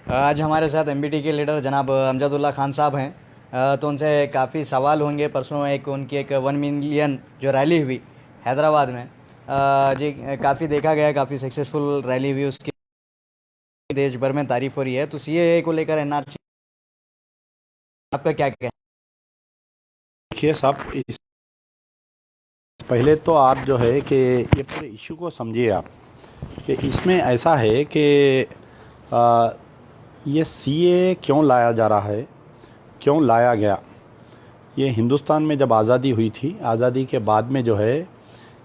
आज हमारे साथ एमबीटी के लीडर जनाब अमजदुल्ला खान साहब हैं। तो उनसे काफ़ी सवाल होंगे। परसों उनकी एक 1 मिलियन जो रैली हुई हैदराबाद में, जी काफ़ी देखा गया, काफ़ी सक्सेसफुल रैली हुई उसकी, देश भर में तारीफ हो रही है। तो सीएए को लेकर एनआरसी आपका क्या कहना देखिए साहब, पहले तो आप जो है कि ये पूरे इशू को समझिए आप, कि इसमें ऐसा है कि आ, ये सीए क्यों लाया जा रहा है, क्यों लाया गया। ये हिंदुस्तान में जब आज़ादी हुई थी, आज़ादी के बाद में जो है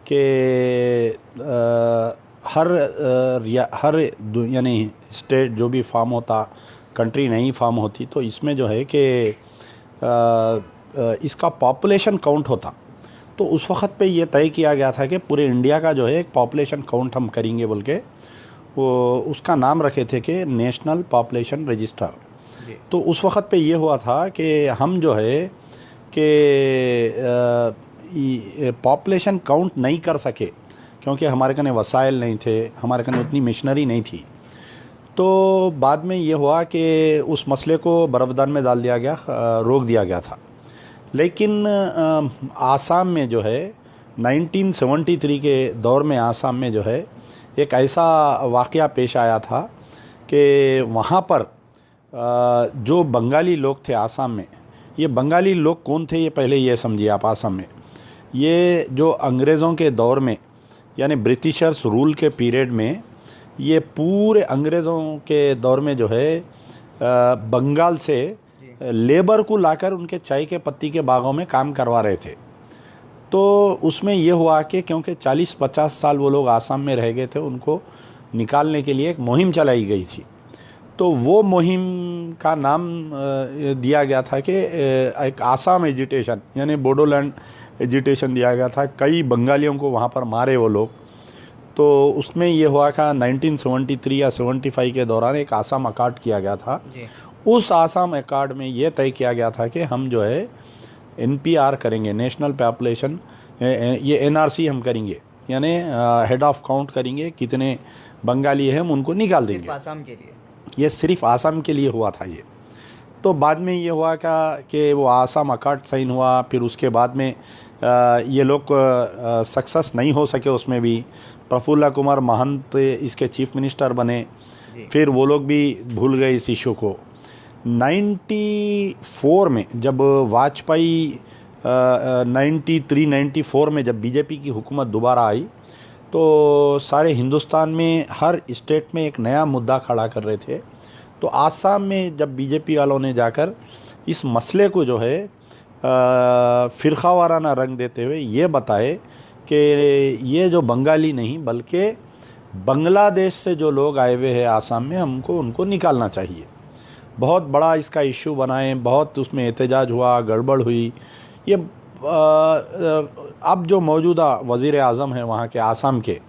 कि हर यानी स्टेट जो भी फॉर्म होता, कंट्री नहीं फॉर्म होती, तो इसमें जो है कि इसका पॉपुलेशन काउंट होता। तो उस वक़्त पे ये तय किया गया था कि पूरे इंडिया का जो है एक पॉपुलेशन काउंट हम करेंगे बोल के, वो उसका नाम रखे थे कि नेशनल पॉपुलेशन रजिस्टर। जी। तो उस वक़्त पे ये हुआ था कि हम जो है कि पॉपुलेशन काउंट नहीं कर सके, क्योंकि हमारे कने वसाइल नहीं थे, हमारे कने उतनी मशीनरी नहीं थी। तो बाद में ये हुआ कि उस मसले को बरफदान में डाल दिया गया, रोक दिया गया था। लेकिन आसाम में जो है 1973 के दौर में आसाम में जो है एक ऐसा वाक़या पेश आया था कि वहाँ पर जो बंगाली लोग थे आसाम में, ये बंगाली लोग कौन थे ये पहले ये समझिए आप। आसाम में ये जो अंग्रेज़ों के दौर में, यानी ब्रिटिशर्स रूल के पीरियड में, ये पूरे अंग्रेज़ों के दौर में जो है बंगाल से लेबर को लाकर उनके चाय के पत्ती के बागों में काम करवा रहे थे। तो उसमें ये हुआ कि क्योंकि 40-50 साल वो लोग आसाम में रह गए थे, उनको निकालने के लिए एक मुहिम चलाई गई थी। तो वो मुहिम का नाम दिया गया था कि एक आसाम एजिटेशन, यानी बोडोलैंड एजिटेशन दिया गया था। कई बंगालियों को वहाँ पर मारे वो लोग। तो उसमें ये हुआ था 1973 या 75 के दौरान एक आसाम अकॉर्ड किया गया था। जी। उस आसाम अकॉर्ड में ये तय किया गया था कि हम जो है एनपीआर करेंगे, नेशनल पॉपुलेशन, ये एनआरसी हम करेंगे, यानी हेड ऑफ काउंट करेंगे, कितने बंगाली हैं हम उनको निकाल देंगे। सिर्फ आसाम के लिए? ये सिर्फ आसाम के लिए हुआ था ये। तो बाद में ये हुआ क्या कि वो आसाम अकॉर्ड साइन हुआ, फिर उसके बाद में ये लोग सक्सेस नहीं हो सके उसमें भी। प्रफुल्ल कुमार महंत इसके चीफ मिनिस्टर बने, फिर वो लोग भी भूल गए इस इशू को। 94 में जब वाजपेयी 93-94 में जब बीजेपी की हुकूमत दोबारा आई, तो सारे हिंदुस्तान में हर स्टेट में एक नया मुद्दा खड़ा कर रहे थे। तो आसाम में जब बीजेपी वालों ने जाकर इस मसले को जो है फ़िरका वाराना रंग देते हुए ये बताए कि ये जो बंगाली नहीं बल्कि बांग्लादेश से जो लोग आए हुए हैं आसाम में, हमको उनको निकालना चाहिए। बहुत बड़ा इसका इशू बनाए, बहुत उसमें एहतजाज हुआ, गड़बड़ हुई। ये अब जो मौजूदा वज़ीर आज़म है वहाँ के आसाम के,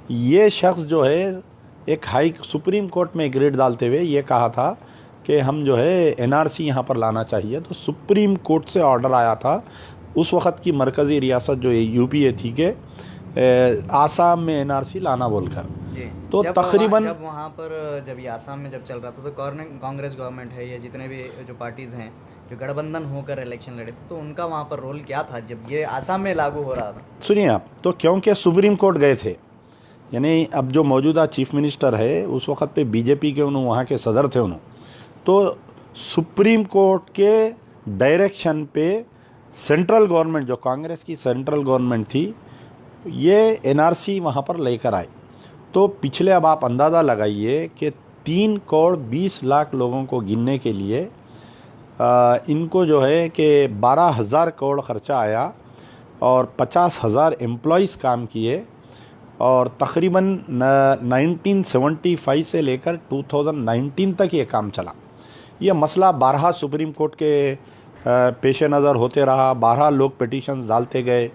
ये शख्स जो है एक सुप्रीम कोर्ट में एक रिट डालते हुए ये कहा था कि हम जो है एनआरसी यहाँ पर लाना चाहिए। तो सुप्रीम कोर्ट से ऑर्डर आया था उस वक़्त की मरकज़ी रियासत जो यूपीए थी कि आसाम में एनआरसी लाना बोलकर। तो तकरीबन जब वहाँ पर जब ये आसाम में जब चल रहा था, तो कांग्रेस गवर्नमेंट है, ये जितने भी जो पार्टीज़ हैं जो गठबंधन होकर इलेक्शन लड़े थे, तो उनका वहाँ पर रोल क्या था जब ये आसाम में लागू हो रहा था? सुनिए आप, तो क्योंकि सुप्रीम कोर्ट गए थे, यानी अब जो मौजूदा चीफ मिनिस्टर है उस वक़्त पे बीजेपी के उन्होंने वहाँ के सदर थे उन्होंने, तो सुप्रीम कोर्ट के डायरेक्शन पे सेंट्रल गवर्नमेंट, जो कांग्रेस की सेंट्रल गवर्नमेंट थी, ये एनआरसी वहाँ पर लेकर आए। तो पिछले अब आप अंदाज़ा लगाइए कि 3 करोड़ 20 लाख लोगों को गिनने के लिए इनको जो है कि 12,000 करोड़ ख़र्चा आया और 50,000 एम्प्लॉइज़ काम किए, और तकरीबन 1975 से लेकर 2019 तक ये काम चला। ये मसला 12 सुप्रीम कोर्ट के पेश नज़र होते रहा, 12 लोग पिटीशंस डालते गए,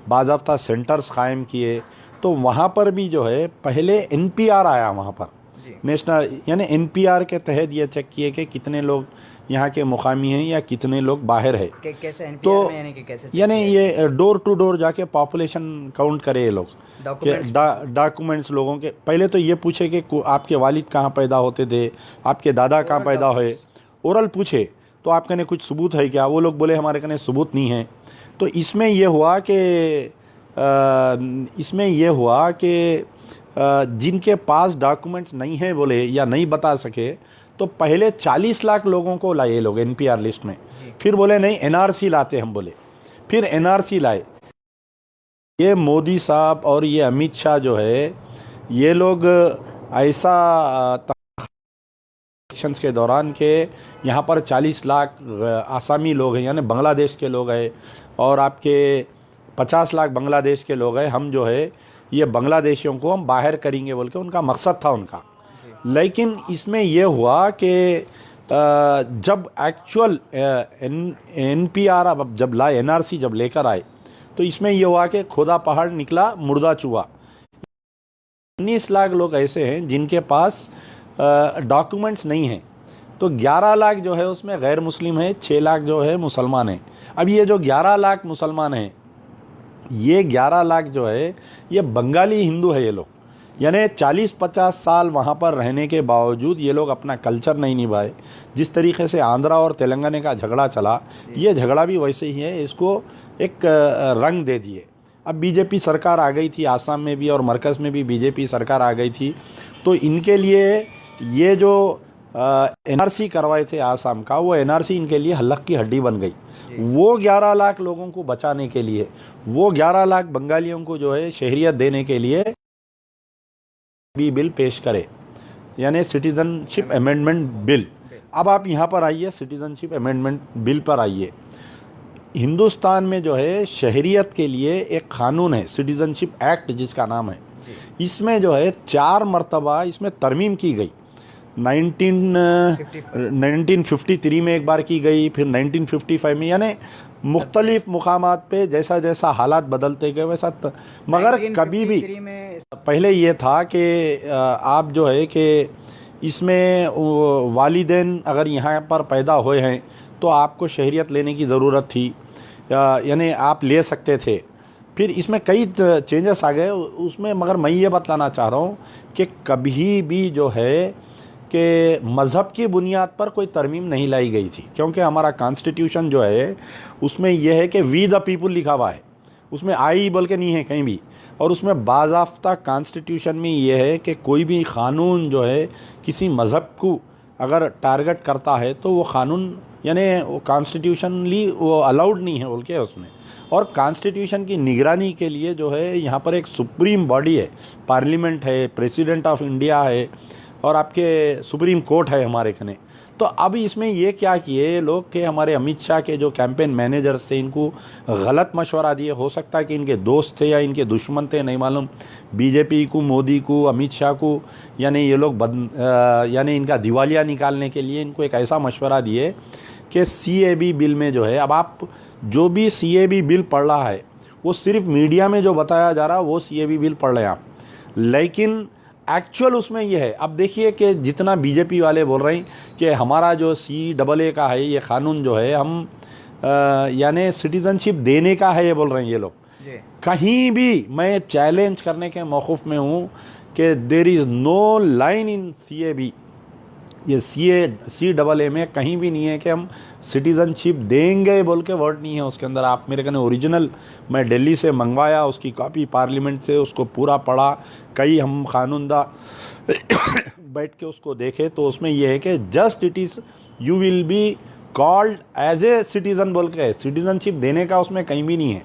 बाज़ाब्ता सेंटर्स कायम किए। तो वहाँ पर भी जो है पहले एनपीआर आया वहाँ पर, नेशनल, यानी एनपीआर के तहत ये चेक किए कि कितने लोग यहाँ के मुकामी हैं या कितने लोग बाहर है। कैसे तो में यानी कि कैसे यानी ये डोर टू डोर जाके पॉपुलेशन काउंट करे ये लोग, डॉक्यूमेंट्स डॉक्यूमेंट्स लोगों के पहले तो ये पूछे कि आपके वालिद कहाँ पैदा होते थे, आपके दादा कहाँ पैदा हुए, ओरल पूछे तो आप कहने कुछ सबूत है क्या, वो लोग बोले हमारे कहने सबूत नहीं है। तो इसमें ये हुआ कि जिनके पास डॉक्यूमेंट्स नहीं है बोले या नहीं बता सके, तो पहले 40 लाख लोगों को लाए ये लोग एनपीआर लिस्ट में, फिर बोले नहीं एनआरसी लाते हम बोले, फिर एनआरसी लाए। ये मोदी साहब और ये अमित शाह जो है ये लोग ऐसा इलेक्शंस के दौरान के यहाँ पर 40 लाख आसामी लोग हैं यानी बांग्लादेश के लोग हैं और आपके 50 लाख बांग्लादेश के लोग हैं, हम जो है ये बांग्लादेशियों को हम बाहर करेंगे बोल के उनका मकसद था उनका। लेकिन इसमें यह हुआ कि जब एक्चुअल एनपीआर अब जब लाए एनआरसी जब लेकर आए तो इसमें यह हुआ कि खोदा पहाड़ निकला मुर्दा चूहा। 19 लाख लोग ऐसे हैं जिनके पास डॉक्यूमेंट्स नहीं हैं, तो 11 लाख जो है उसमें गैर मुस्लिम है, 6 लाख जो है मुसलमान हैं। अब ये जो 11 लाख मुसलमान हैं, ये 11 लाख जो है ये बंगाली हिंदू है ये लोग, यानी 40-50 साल वहाँ पर रहने के बावजूद ये लोग अपना कल्चर नहीं निभाए। जिस तरीके से आंध्रा और तेलंगाना का झगड़ा चला, ये झगड़ा भी वैसे ही है, इसको एक रंग दे दिए। अब बीजेपी सरकार आ गई थी आसाम में भी और मरकज़ में भी बीजेपी सरकार आ गई थी, तो इनके लिए ये जो एनआरसी करवाए थे आसाम का, वो एनआरसी इनके लिए हलक की हड्डी बन गई। वो 11 लाख लोगों को बचाने के लिए, वो 11 लाख बंगालियों को जो है शहरियत देने के लिए भी बिल पेश करे, यानी सिटीज़नशिप अमेंडमेंट बिल। अब आप यहाँ पर आइए, सिटीज़नशिप अमेंडमेंट बिल पर आइए। हिंदुस्तान में जो है शहरियत के लिए एक कानून है, सिटीज़नशिप एक्ट जिसका नाम है। इसमें जो है 4 मरतबा इसमें तरमीम की गई। 1953 में एक बार की गई, फिर 1955 में, यानी मुख्तलिफ मुकामात पे जैसा जैसा हालात बदलते गए वैसा मगर कभी भी पहले ये था कि आप जो है कि इसमें वालिदैन अगर यहाँ पर पैदा हुए हैं तो आपको शहरियत लेने की ज़रूरत थी, यानी आप ले सकते थे। फिर इसमें कई चेंजेस आ गए उसमें, मगर मैं ये बतलाना चाह रहा हूँ कि कभी भी जो है कि मज़हब की बुनियाद पर कोई तरमीम नहीं लाई गई थी, क्योंकि हमारा कॉन्स्टिट्यूशन जो है उसमें यह है कि वी द पीपल लिखा हुआ है, उसमें आई बोल के नहीं है कहीं भी। और उसमें बाज़ाफ्ता कॉन्स्टिट्यूशन में यह है कि कोई भी क़ानून जो है किसी मज़हब को अगर टारगेट करता है तो वो क़ानून यानी वो कॉन्स्टिट्यूशनली वो अलाउड नहीं है बोल के उसमें। और कॉन्स्टिट्यूशन की निगरानी के लिए जो है यहाँ पर एक सुप्रीम बॉडी है, पार्लियामेंट है, प्रेसिडेंट ऑफ इंडिया है और आपके सुप्रीम कोर्ट है हमारे खने। तो अब इसमें ये क्या किए लोग कि हमारे अमित शाह के जो कैंपेन मैनेजर्स थे इनको गलत मशवरा दिए, हो सकता है कि इनके दोस्त थे या इनके दुश्मन थे, नहीं मालूम, बीजेपी को, मोदी को, अमित शाह को, यानी ये लोग यानी इनका दिवालिया निकालने के लिए इनको एक ऐसा मशवरा दिए कि सीएबी बिल में जो है, अब आप जो भी सीएबी बिल पढ़ रहा है वो सिर्फ मीडिया में जो बताया जा रहा है वो सीएबी बिल पढ़ रहे हैं आप, लेकिन एक्चुअल उसमें ये है। अब देखिए कि जितना बीजेपी वाले बोल रहे हैं कि हमारा जो CAA का है ये क़ानून जो है हम यानी सिटीज़नशिप देने का है ये बोल रहे हैं ये लोग, कहीं भी मैं चैलेंज करने के मौक़िफ़ में हूँ कि there is no line in CAB, ये CAA में कहीं भी नहीं है कि हम सिटीज़नशिप देंगे बोल के वर्ड नहीं है उसके अंदर। आप मेरे कहने ओरिजिनल मैं दिल्ली से मंगवाया, उसकी कॉपी पार्लियामेंट से, उसको पूरा पढ़ा, कई हम कानूनदा बैठ के उसको देखे, तो उसमें यह है कि just it is you will be called as a citizen बोल के, सिटीज़नशिप देने का उसमें कहीं भी नहीं है।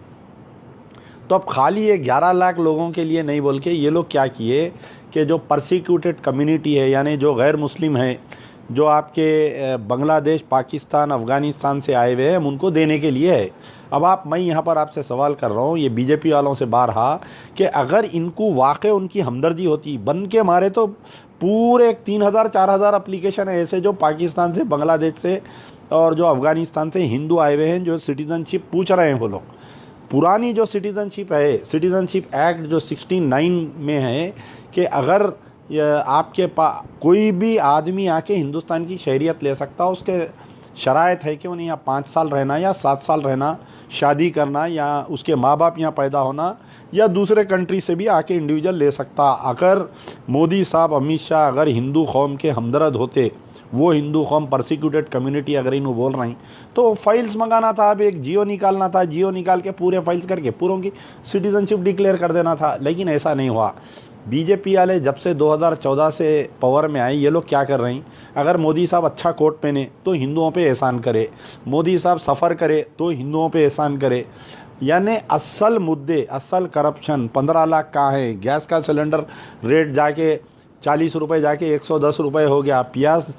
तो अब खाली ये 11 लाख लोगों के लिए नहीं बोल के ये लोग क्या किए कि जो परसिक्यूटेड कम्युनिटी है यानी जो गैर मुस्लिम है, जो आपके बांग्लादेश, पाकिस्तान, अफ़गानिस्तान से आए हुए हैं, हम उनको देने के लिए है। अब मैं यहाँ पर आपसे सवाल कर रहा हूँ ये बीजेपी वालों से बारहा कि अगर इनको वाक़ई उनकी हमदर्दी होती, बन के मारे तो पूरे 3000-4000 एप्लीकेशन है ऐसे जो पाकिस्तान से, बांग्लादेश से और जो अफ़गानिस्तान से हिंदू आए हुए हैं जो सिटीज़नशिप पूछ रहे हैं वो लोग। पुरानी जो सिटीज़नशिप है, सिटीज़नशिप एक्ट जो 69 में है कि अगर आपके पास कोई भी आदमी आके हिंदुस्तान की शहरियत ले सकता, उसके शराइत है कि उन्हें यहाँ 5 साल रहना या 7 साल रहना, शादी करना या उसके माँ बाप यहाँ पैदा होना या दूसरे कंट्री से भी आके इंडिविजुअल ले सकता। अगर मोदी साहब, अमित शाह अगर हिंदू कौम के हमदर्द होते, वो हिंदू कौम परसिक्यूटेड कम्युनिटी अगर इन्हों बोल रही, तो फाइल्स मंगाना था, अब एक जियो निकालना था, जियो निकाल के पूरे फाइल्स करके पूरों की सिटीजनशिप डिक्लेयर कर देना था। लेकिन ऐसा नहीं हुआ। बीजेपी वाले जब से 2014 से पावर में आए, ये लोग क्या कर रहे हैं, अगर मोदी साहब अच्छा कोट पहने तो हिंदुओं पे एहसान करे, मोदी साहब सफ़र करे तो हिंदुओं पे एहसान करे। यानी असल मुद्दे, असल करप्शन 15 लाख का है, गैस का सिलेंडर रेट जाके 40 रुपये जाके 110 रुपये हो गया, प्याज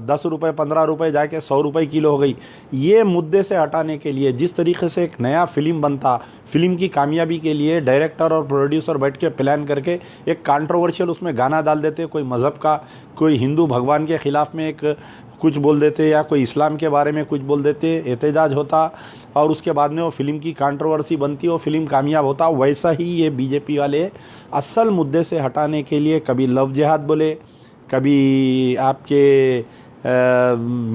10 रुपये 15 रुपये जाके 100 रुपये किलो हो गई। ये मुद्दे से हटाने के लिए जिस तरीके से एक नया फिल्म बनता, फिल्म की कामयाबी के लिए डायरेक्टर और प्रोड्यूसर बैठ के प्लान करके एक कंट्रोवर्शियल उसमें गाना डाल देते, कोई मज़हब का, कोई हिंदू भगवान के ख़िलाफ़ में एक कुछ बोल देते या कोई इस्लाम के बारे में कुछ बोल देते, एहतजाज होता और उसके बाद में वो फिल्म की कंट्रोवर्सी बनती, वो फिल्म कामयाब होता। वैसा ही ये बीजेपी वाले असल मुद्दे से हटाने के लिए कभी लव जिहाद बोले, कभी आपके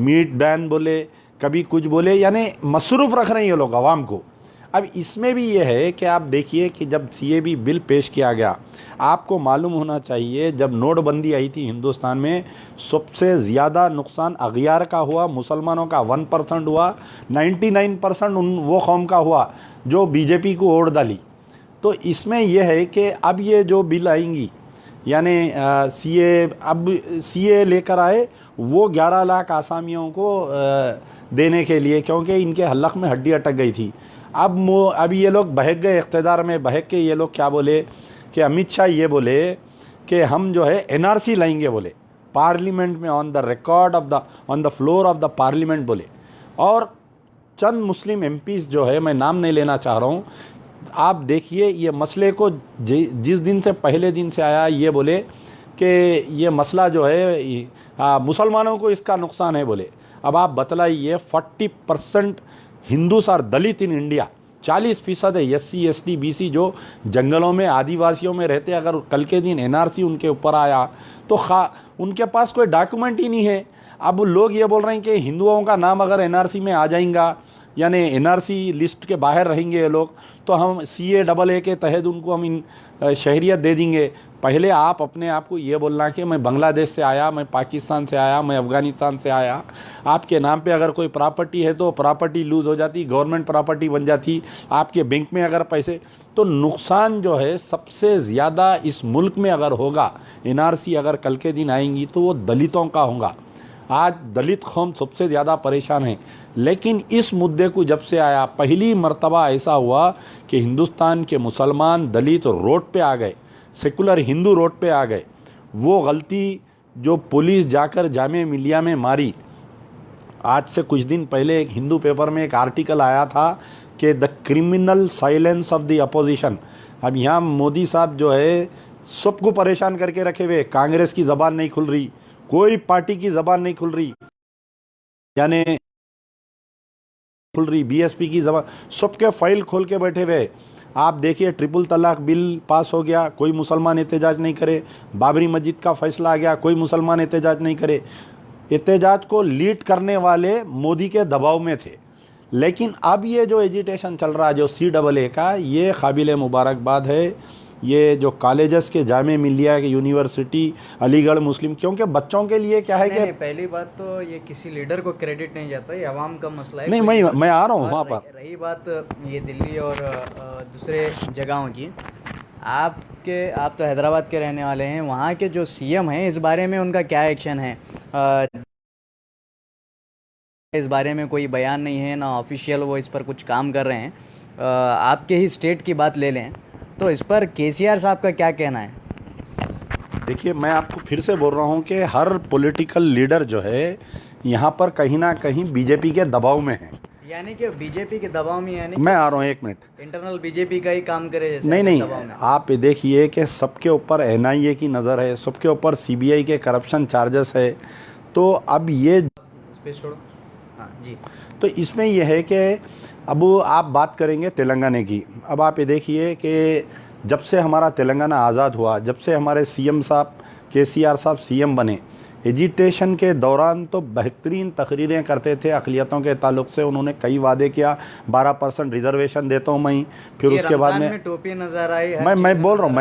मीट बैन बोले, कभी कुछ बोले, यानी मसरूफ़ रख रहे हैं ये लोग आवाम को। अब इसमें भी ये है कि आप देखिए कि जब सीएबी बिल पेश किया गया, आपको मालूम होना चाहिए जब नोटबंदी आई थी हिंदुस्तान में, सबसे ज़्यादा नुकसान अगियार का हुआ, मुसलमानों का 1% हुआ, 99% उन वो कौम का हुआ जो बीजेपी को वोट डाली। तो इसमें यह है कि अब ये जो बिल आएंगी, यानी सीए लेकर आए वो 11 लाख आसामियों को देने के लिए, क्योंकि इनके हलक में हड्डी अटक गई थी। अब ये लोग बहक गए, इक़्तिदार में बहक के ये लोग क्या बोले कि अमित शाह ये बोले कि हम जो है एनआरसी लाएंगे, बोले पार्लियामेंट में, on the record on the floor of the parliament बोले। और चंद मुस्लिम एमपीज़ जो है, मैं नाम नहीं लेना चाह रहा हूँ, आप देखिए ये मसले को जिस दिन से पहले दिन से आया, ये बोले कि ये मसला जो है मुसलमानों को इसका नुकसान है बोले। अब आप बतलाइए 40% हिंदूस और दलित इन इंडिया, 40% है एससी एसटी बीसी जो जंगलों में आदिवासियों में रहते, अगर कल के दिन एनआरसी उनके ऊपर आया तो उनके पास कोई डॉक्यूमेंट ही नहीं है। अब लोग ये बोल रहे हैं कि हिंदुओं का नाम अगर एनआरसी में आ जाएगा, यानी एनआरसी लिस्ट के बाहर रहेंगे ये लोग, तो हम CAA के तहत उनको हम इन शहरियत दे देंगे। पहले आप अपने आप को ये बोलना कि मैं बांग्लादेश से आया, मैं पाकिस्तान से आया, मैं अफ़गानिस्तान से आया, आपके नाम पे अगर कोई प्रॉपर्टी है तो प्रॉपर्टी लूज़ हो जाती, गवर्नमेंट प्रॉपर्टी बन जाती, आपके बैंक में अगर पैसे, तो नुकसान जो है सबसे ज़्यादा इस मुल्क में अगर होगा, एनआरसी अगर कल के दिन आएंगी तो वो दलितों का होगा। आज दलित कौम सबसे ज़्यादा परेशान है। लेकिन इस मुद्दे को जब से आया, पहली मर्तबा ऐसा हुआ कि हिंदुस्तान के मुसलमान दलित रोड पे आ गए, सेकुलर हिंदू रोड पे आ गए। वो गलती जो पुलिस जाकर जामिया मिलिया में मारी, आज से कुछ दिन पहले एक हिंदू पेपर में एक आर्टिकल आया था कि the criminal silence of the opposition. अब यहाँ मोदी साहब जो है सबको परेशान करके रखे हुए, कांग्रेस की ज़बान नहीं खुल रही, कोई पार्टी की ज़बान नहीं खुल रही, यानी खुल रही बीएसपी की ज़बान, सबके फाइल खोल के बैठे हुए। आप देखिए ट्रिपल तलाक बिल पास हो गया, कोई मुसलमान एहतजाज नहीं करे। बाबरी मस्जिद का फैसला आ गया, कोई मुसलमान एहतजाज नहीं करे। एहतजाज को लीड करने वाले मोदी के दबाव में थे। लेकिन अब ये जो एजिटेशन चल रहा है जो CAA का, ये काबिल मुबारकबाद है। ये जो कॉलेजेस के जामिया मिलिया की यूनिवर्सिटी, अलीगढ़ मुस्लिम, क्योंकि बच्चों के लिए क्या है कि पहली बात तो ये किसी लीडर को क्रेडिट नहीं जाता, ये आवाम का मसला है। नहीं, मैं आ रहा हूँ वहाँ पर। रही बात ये दिल्ली और दूसरे जगहों की, आप तो हैदराबाद के रहने वाले हैं, वहाँ के जो CM हैं इस बारे में उनका क्या एक्शन है? इस बारे में कोई बयान नहीं है, ना ऑफिशियल वो इस पर कुछ काम कर रहे हैं। आपके ही स्टेट की बात ले लें तो इस पर KCR साहब का क्या कहना है? देखिए, मैं आपको फिर से बोल रहा हूँ कि हर पॉलिटिकल लीडर जो है यहाँ पर कहीं ना कहीं बीजेपी के दबाव में है। यानी कि बीजेपी के दबाव में, यानी मैं आ रहा हूँ, एक मिनट, इंटरनल बीजेपी का ही काम करे जैसे? नहीं, आप देखिए कि सबके ऊपर NIA की नज़र है, सबके ऊपर CBI के करप्शन चार्जेस है। तो अब ये स्पेस छोड़ो, हाँ जी। तो इसमें यह है कि अब आप बात करेंगे तेलंगाना की। अब आप ये देखिए कि जब से हमारा तेलंगाना आज़ाद हुआ, जब से हमारे CM साहब KCR साहब CM बने, एजिटेशन के दौरान तो बेहतरीन तकरीरें करते थे अक़लियतों के ताल्लुक से। उन्होंने कई वादे किया, 12% रिजर्वेशन देता हूँ मैं, फिर उसके बाद में टोपी नजर आई, मैं बोल रहा हूँ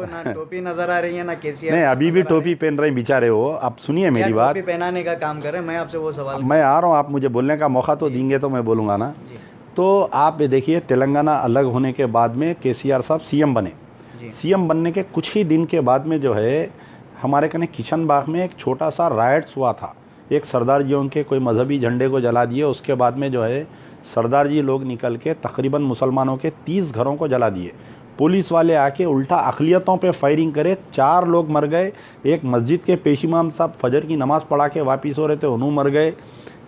ना टोपी नजर आ रही है ना केसीआर नहीं, अभी भी टोपी पहन रहे बेचारे हो। आप सुनिए मेरी बात, टोपी पहनाने का काम करें। मैं आपसे वो सवाल मैं आ रहा हूँ, आप मुझे बोलने का मौका तो देंगे तो मैं बोलूँगा ना। तो आप ये देखिए, तेलंगाना अलग होने के बाद में केसीआर साहब सीएम बने। सीएम बनने के कुछ ही दिन के बाद में जो है हमारे कने किशन बाग में एक छोटा सा राइट्स हुआ था। एक सरदार जियों के कोई मजहबी झंडे को जला दिए। उसके बाद में जो है सरदार जी लोग निकल के तकरीबन मुसलमानों के 30 घरों को जला दिए। पुलिस वाले आके उल्टा अक़लियतों पे फायरिंग करे, 4 लोग मर गए। एक मस्जिद के पेशीमाम साहब फजर की नमाज़ पढ़ा के वापिस हो रहे थे, उन्होंने मर गए।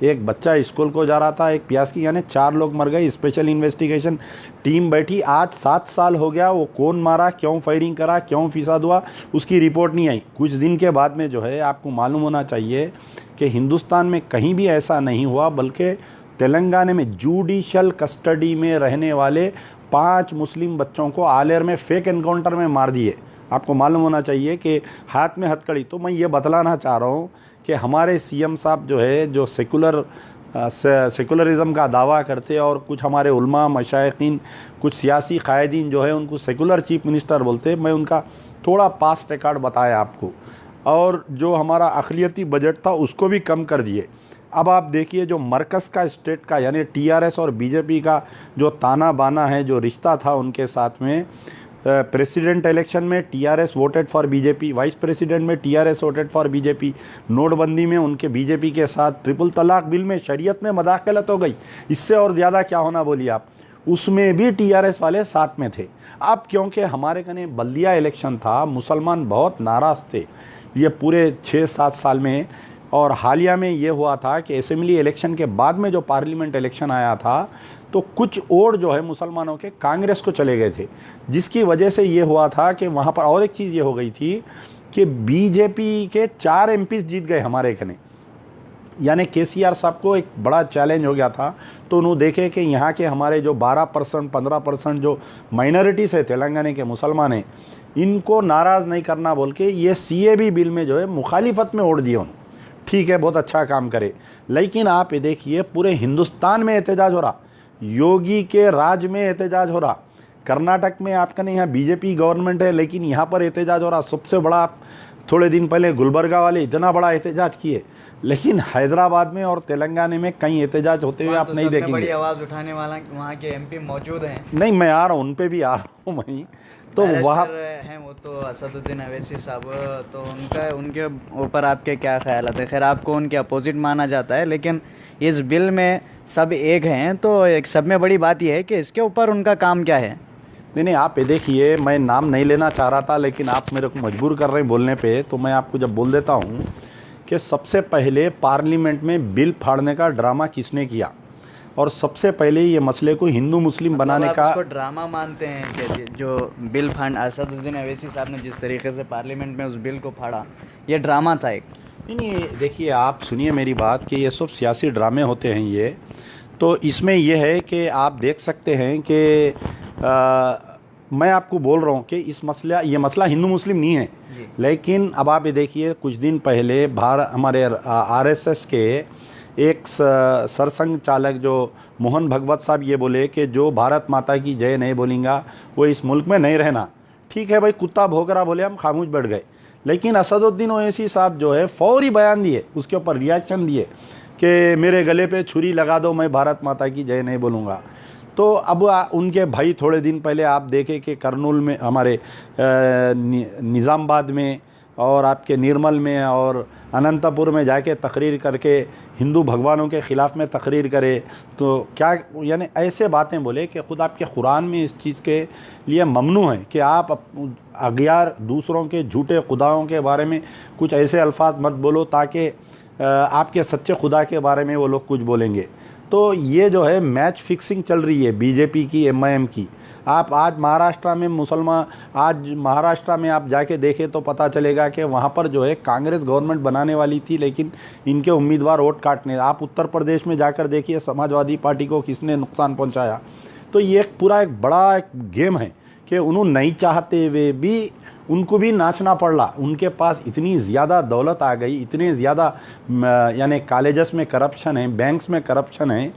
एक बच्चा स्कूल को जा रहा था, एक प्यास की, यानी 4 लोग मर गए। स्पेशल इन्वेस्टिगेशन टीम बैठी, आज 7 साल हो गया। वो कौन मारा, क्यों फायरिंग करा, क्यों फिसाद हुआ, उसकी रिपोर्ट नहीं आई। कुछ दिन के बाद में जो है आपको मालूम होना चाहिए कि हिंदुस्तान में कहीं भी ऐसा नहीं हुआ, बल्कि तेलंगाना में जुडिशल कस्टडी में रहने वाले 5 मुस्लिम बच्चों को आलेर में फेक एनकाउंटर में मार दिए। आपको मालूम होना चाहिए कि हाथ में हथकड़ी। तो मैं ये बतलाना चाह रहा हूँ कि हमारे सीएम साहब जो है, जो सेकुलरिज़म का दावा करते और कुछ हमारे उलमा मशाइखीन, कुछ सियासी कायदीन जो है उनको सेकुलर चीफ मिनिस्टर बोलते। मैं उनका थोड़ा पास्ट रिकॉर्ड बताया आपको, और जो हमारा अक़लियती बजट था उसको भी कम कर दिए। अब आप देखिए, जो मरकज़ का स्टेट का यानी टीआरएस और बीजेपी का जो ताना बाना है, जो रिश्ता था उनके साथ में, प्रेसिडेंट इलेक्शन में TRS voted for BJP, vice president में टीआरएस वोटेड फॉर बीजेपी, नोटबंदी में उनके बीजेपी के साथ, ट्रिपल तलाक बिल में शरीयत में मदाखलत हो गई। इससे और ज़्यादा क्या होना बोलिए आप, उसमें भी टीआरएस वाले साथ में थे। अब क्योंकि हमारे कने बल्दिया इलेक्शन था, मुसलमान बहुत नाराज़ थे ये पूरे 6-7 साल में। और हालिया में ये हुआ था कि असेंबली इलेक्शन के बाद में जो पार्लियामेंट इलेक्शन आया था, तो कुछ और जो है मुसलमानों के कांग्रेस को चले गए थे, जिसकी वजह से ये हुआ था कि वहाँ पर और एक चीज़ ये हो गई थी कि बीजेपी के 4 एमपी जीत गए हमारे कने। यानी केसीआर साहब को एक बड़ा चैलेंज हो गया था। तो उन्होंने देखे कि यहाँ के हमारे जो 12% 15% जो माइनॉरिटीज़ है तेलंगाना के मुसलमान हैं, इनको नाराज़ नहीं करना बोल के ये सीएबी बिल में जो है मुखालिफत में ओढ़ दिए उन्होंने। ठीक है, बहुत अच्छा काम करे, लेकिन आप ये देखिए पूरे हिंदुस्तान में एहतजाज हो रहा, योगी के राज में एहतजाज हो रहा। कर्नाटक में आपका नहीं, यहाँ बीजेपी गवर्नमेंट है, लेकिन यहाँ पर एहतजाज हो रहा। सबसे बड़ा, आप थोड़े दिन पहले गुलबर्गा वाले इतना बड़ा एहतजाज किए, लेकिन हैदराबाद में और तेलंगाना में कहीं एहतजाज होते हुए आप नहीं देखेंगे। बड़ी आवाज़ उठाने वाला वहाँ के एमपी मौजूद हैं। नहीं, मैं आ रहा हूँ, उन पे भी आ रहा हूँ मैं। तो वहाँ हैं वो तो असदुद्दीन अवैसी साहब, तो उनके ऊपर आपके क्या ख्यालात है? खैर, आपको उनके अपोजिट माना जाता है, लेकिन इस बिल में सब एक हैं, तो एक सब में बड़ी बात यह है कि इसके ऊपर उनका काम क्या है? नहीं, आप ये देखिए, मैं नाम नहीं लेना चाह रहा था, लेकिन आप मेरे को मजबूर कर रहे हैं बोलने पे, तो मैं आपको जब बोल देता हूँ कि सबसे पहले पार्लियामेंट में बिल फाड़ने का ड्रामा किसने किया, और सबसे पहले ये मसले को हिंदू मुस्लिम बनाने का ड्रामा मानते हैं कि जो बिल फाड़ असदुद्दीन अवैसी साहब ने जिस तरीके से पार्लियामेंट में उस बिल को फाड़ा, ये ड्रामा था एक? नहीं, देखिए आप सुनिए मेरी बात कि ये सब सियासी ड्रामे होते हैं ये। तो इसमें यह है कि आप देख सकते हैं कि मैं आपको बोल रहा हूँ कि ये मसला हिंदू मुस्लिम नहीं है, लेकिन अब आप ये देखिए, कुछ दिन पहले हमारे आरएसएस के एक सरसंघ चालक जो मोहन भगवत साहब ये बोले कि जो भारत माता की जय नहीं बोलेंगा वो इस मुल्क में नहीं रहना। ठीक है भाई, कुत्ता भौंक रहा बोले, हम खामोश बैठ गए। लेकिन असदुद्दीन ओवैसी साहब जो है फौरी बयान दिए, उसके ऊपर रिएक्शन दिए कि मेरे गले पे छुरी लगा दो, मैं भारत माता की जय नहीं बोलूँगा। तो अब उनके भाई थोड़े दिन पहले आप देखें कि करनूल में, हमारे निज़ामाबाद में और आपके निर्मल में और अनंतपुर में जाके तकरीर करके हिंदू भगवानों के ख़िलाफ़ में तकरीर करे। तो क्या यानी ऐसे बातें बोले कि खुद आपके कुरान में इस चीज़ के लिए ममनू है कि आप अगयार दूसरों के झूठे खुदाओं के बारे में कुछ ऐसे अल्फाज मत बोलो ताकि आपके सच्चे खुदा के बारे में वो लोग कुछ बोलेंगे। तो ये जो है मैच फिक्सिंग चल रही है बीजेपी की, एमआईएम की। आप आज महाराष्ट्र में महाराष्ट्र में आप जाके देखें तो पता चलेगा कि वहाँ पर जो है कांग्रेस गवर्नमेंट बनाने वाली थी, लेकिन इनके उम्मीदवार वोट काटने। आप उत्तर प्रदेश में जाकर देखिए समाजवादी पार्टी को किसने नुकसान पहुँचाया। तो ये एक बड़ा एक गेम है कि उन्होंने नहीं चाहते हुए भी उनको भी नाचना पड़ा। उनके पास इतनी ज़्यादा दौलत आ गई, इतने ज़्यादा यानी कॉलेजेस में करप्शन है, बैंक्स में करप्शन है,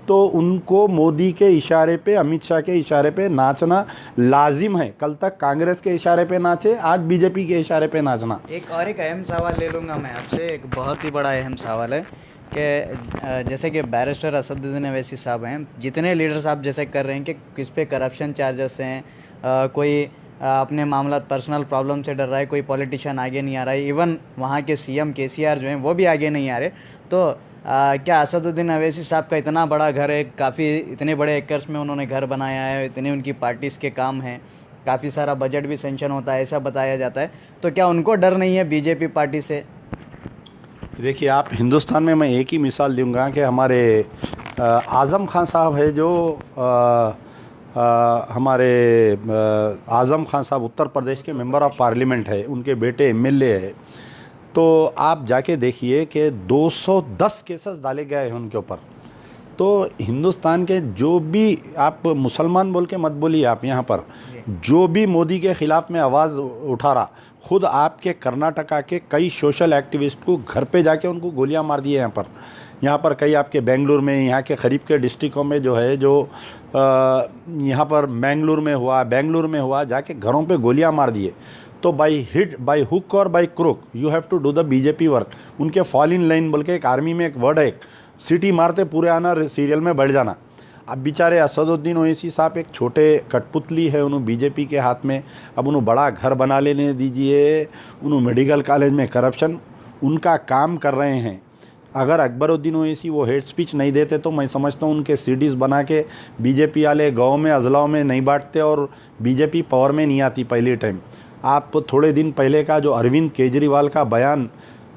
तो उनको मोदी के इशारे पे, अमित शाह के इशारे पे नाचना लाजिम है। कल तक कांग्रेस के इशारे पे नाचे, आज बीजेपी के इशारे पे नाचना। एक अहम सवाल ले लूँगा मैं आपसे, एक बहुत ही बड़ा अहम सवाल है कि जैसे कि बैरिस्टर असदुद्दीन अवैसी साहब हैं, जितने लीडर साहब जैसे कर रहे हैं कि किस पे करप्शन चार्जेस हैं, कोई अपने मामला पर्सनल प्रॉब्लम से डर रहा है, कोई पॉलिटिशियन आगे नहीं आ रहा है, इवन वहाँ के सीएम केसीआर जो हैं वो भी आगे नहीं आ रहे, तो क्या असदुद्दीन अवैसी साहब का इतना बड़ा घर है, काफ़ी इतने बड़े एकर्स में उन्होंने घर बनाया है, इतने उनकी पार्टीज़ के काम हैं, काफ़ी सारा बजट भी सेंक्शन होता है, ऐसा बताया जाता है, तो क्या उनको डर नहीं है बीजेपी पार्टी से? देखिए, आप हिंदुस्तान में मैं एक ही मिसाल दूंगा कि हमारे आज़म खान साहब है, जो हमारे आज़म खान साहब उत्तर प्रदेश के मेंबर ऑफ पार्लियामेंट है, उनके बेटे एमएलए है। तो आप जाके देखिए कि 210 केसेस डाले गए हैं उनके ऊपर। तो हिंदुस्तान के जो भी, आप मुसलमान बोल के मत बोलिए, आप यहाँ पर जो भी मोदी के ख़िलाफ़ में आवाज़ उठा रहा, खुद आपके कर्नाटका के कई सोशल एक्टिविस्ट को घर पे जाके उनको गोलियां मार दी है। यहाँ पर कई आपके बेंगलुरु में, यहाँ के करीब के डिस्ट्रिक्टों में जो है, जो यहाँ पर बेंगलुरु में हुआ, जाके घरों पे गोलियां मार दिए। तो बाई हुक और by crook you have to do the BJP work. उनके फॉल इन लाइन बोल के एक आर्मी में एक वर्ड है, सिटी मारते पूरे आना, सीरियल में बढ़ जाना। अब बेचारे असदुद्दीन ओवैसी साहब एक छोटे कठपुतली है उन्होंने बीजेपी के हाथ में। अब उन्होंने बड़ा घर बना लेने दीजिए, उन्होंने मेडिकल कॉलेज में करप्शन, उनका काम कर रहे हैं। अगर अकबरुद्दीन ओवैसी वो हेड स्पीच नहीं देते तो मैं समझता हूँ उनके सीडीज़ बना के बीजेपी वाले गाँव में, अजलाओं में नहीं बांटते और बीजेपी पावर में नहीं आती पहले टाइम। आप थोड़े दिन पहले का जो अरविंद केजरीवाल का बयान,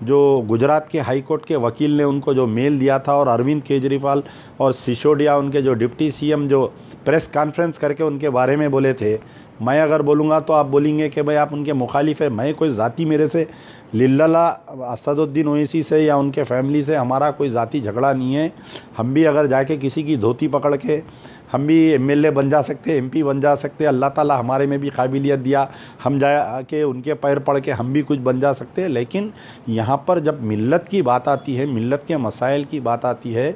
जो गुजरात के हाई कोर्ट के वकील ने उनको जो मेल दिया था, और अरविंद केजरीवाल और सिसोदिया उनके जो डिप्टी सीएम जो प्रेस कॉन्फ्रेंस करके उनके बारे में बोले थे, मैं अगर बोलूँगा तो आप बोलेंगे कि भाई आप उनके मुखालिफ है। मैं कोई ज़ाती, मेरे से लिल्ला असदुद्दीन ओवैसी से या उनके फैमिली से हमारा कोई ज़ाती झगड़ा नहीं है। हम भी अगर जाके किसी की धोती पकड़ के हम भी एमएलए बन जा सकते, एमपी बन जा सकते, अल्लाह ताला हमारे में भी काबिलियत दिया, हम जा के उनके पैर पड़ के हम भी कुछ बन जा सकते हैं। लेकिन यहाँ पर जब मिल्लत की बात आती है, मिल्लत के मसाइल की बात आती है,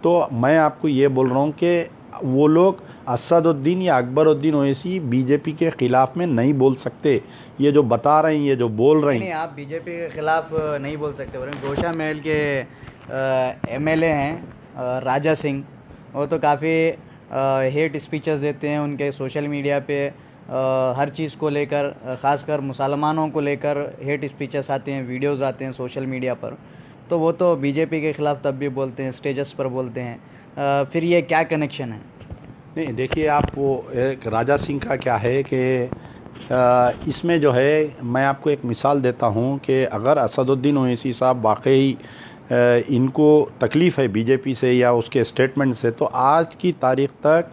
तो मैं आपको ये बोल रहा हूँ कि वो लोग असदुद्दीन या अकबरुद्दीन ओवैसी बीजेपी के ख़िलाफ़ में नहीं बोल सकते। ये जो बता रहे हैं, ये जो बोल रहे हैं, नहीं, आप बीजेपी के ख़िलाफ़ नहीं बोल सकते। बोल रहे गोशा महल के एमएलए हैं राजा सिंह, वो तो काफ़ी हेट स्पीचेस देते हैं उनके सोशल मीडिया पे, हर चीज़ को लेकर, ख़ासकर मुसलमानों को लेकर हेट स्पीचेस आते हैं, वीडियोस आते हैं सोशल मीडिया पर। तो वो तो बीजेपी के ख़िलाफ़ तब भी बोलते हैं, स्टेजस पर बोलते हैं। फिर ये क्या कनेक्शन है? नहीं, देखिए, आप वो एक राजा सिंह का क्या है कि इसमें जो है, मैं आपको एक मिसाल देता हूँ कि अगर असदुद्दीन ओवैसी साहब वाकई इनको तकलीफ़ है बीजेपी से या उसके स्टेटमेंट से, तो आज की तारीख़ तक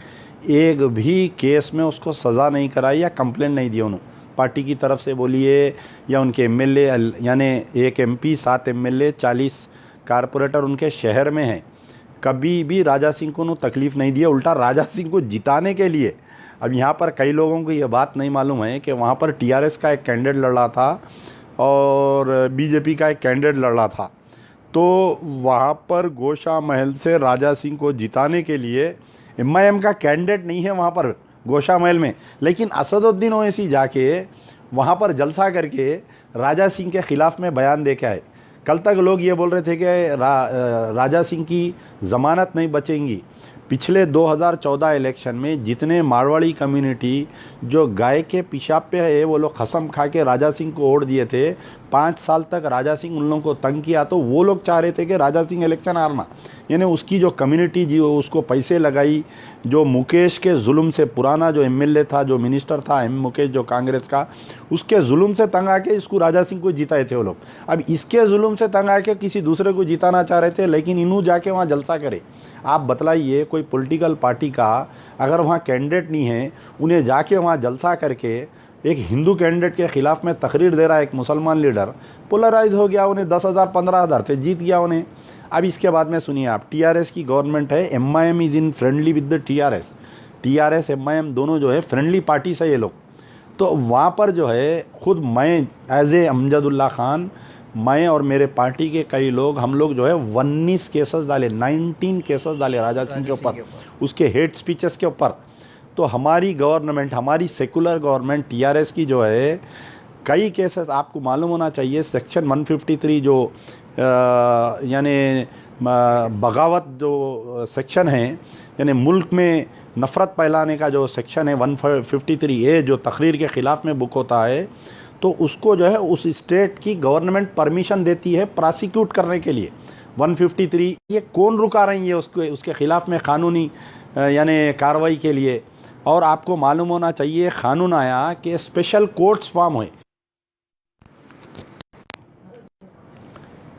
एक भी केस में उसको सज़ा नहीं कराई या कंप्लेंट नहीं दी उन्होंने पार्टी की तरफ से, बोलिए, या उनके एमएलए, यानी एक एमपी, 7 एमएलए, 40 कारपोरेटर उनके शहर में हैं। कभी भी राजा सिंह को तकलीफ़ नहीं दी है। उल्टा राजा सिंह को जिताने के लिए, अब यहाँ पर कई लोगों को ये बात नहीं मालूम है कि वहाँ पर टीआरएस का एक कैंडिडेट लड़ रहा था और बीजेपी का एक कैंडिडेट लड़ रहा था। तो वहाँ पर गोशा महल से राजा सिंह को जिताने के लिए एमआईएम का कैंडिडेट नहीं है वहाँ पर गोशा महल में, लेकिन असदुद्दीन ओवैसी जाके वहाँ पर जलसा करके राजा सिंह के ख़िलाफ़ में बयान दे के आए। कल तक लोग ये बोल रहे थे कि राजा सिंह की ज़मानत नहीं बचेंगी। पिछले 2014 इलेक्शन में जितने मारवाड़ी कम्युनिटी जो गाय के पेशाब पे है, वो लोग कसम खा के राजा सिंह को वोट दिए थे। 5 साल तक राजा सिंह उन लोगों को तंग किया, तो वो लोग चाह रहे थे कि राजा सिंह इलेक्शन हारना। यानी उसकी जो कम्युनिटी जो उसको पैसे लगाई, जो मुकेश के जुल्म से, पुराना जो एमएलए था, जो मिनिस्टर था मुकेश जो कांग्रेस का, उसके जुल्म से तंग आके इसको राजा सिंह को जिताए थे वो लोग। अब इसके जुल्म से तंग आके किसी दूसरे को जिताना चाह रहे थे, लेकिन इन्हों जाके वहाँ जलसा करे। आप बतलाइए, कोई पॉलिटिकल पार्टी का अगर वहाँ कैंडिडेट नहीं है, उन्हें जाके वहाँ जलसा करके एक हिंदू कैंडिडेट के ख़िलाफ़ में तकरीर दे रहा है एक मुसलमान लीडर, पोलराइज हो गया, उन्हें 10,000 15,000 से जीत गया उन्हें। अब इसके बाद में सुनिए आप, टीआरएस की गवर्नमेंट है, MIM is in friendly with the TRS. TRS MIM दोनों जो है फ्रेंडली पार्टी से ये लोग। तो वहाँ पर जो है खुद मैं एज ए अमजदुल्ला खान, मैं और मेरे पार्टी के कई लोग, हम लोग जो है 19 केसेस डाले, 19 केसेस डाले राजा सिंह के ऊपर, उसके हेट स्पीचेस के ऊपर। तो हमारी गवर्नमेंट, हमारी सेकुलर गवर्नमेंट टीआरएस की जो है कई केसेस, आपको मालूम होना चाहिए सेक्शन 153 जो यानी बगावत जो सेक्शन है, यानी मुल्क में नफ़रत फैलाने का जो सेक्शन है 153A जो तकरीर के ख़िलाफ़ में बुक होता है, तो उसको जो है उस स्टेट की गवर्नमेंट परमिशन देती है प्रोसिक्यूट करने के लिए। 153 ये कौन रुका रही है उसके ख़िलाफ़ में कानूनी यानी कार्रवाई के लिए। और आपको मालूम होना चाहिए कानून आया कि स्पेशल कोर्ट्स फॉर्म हुए।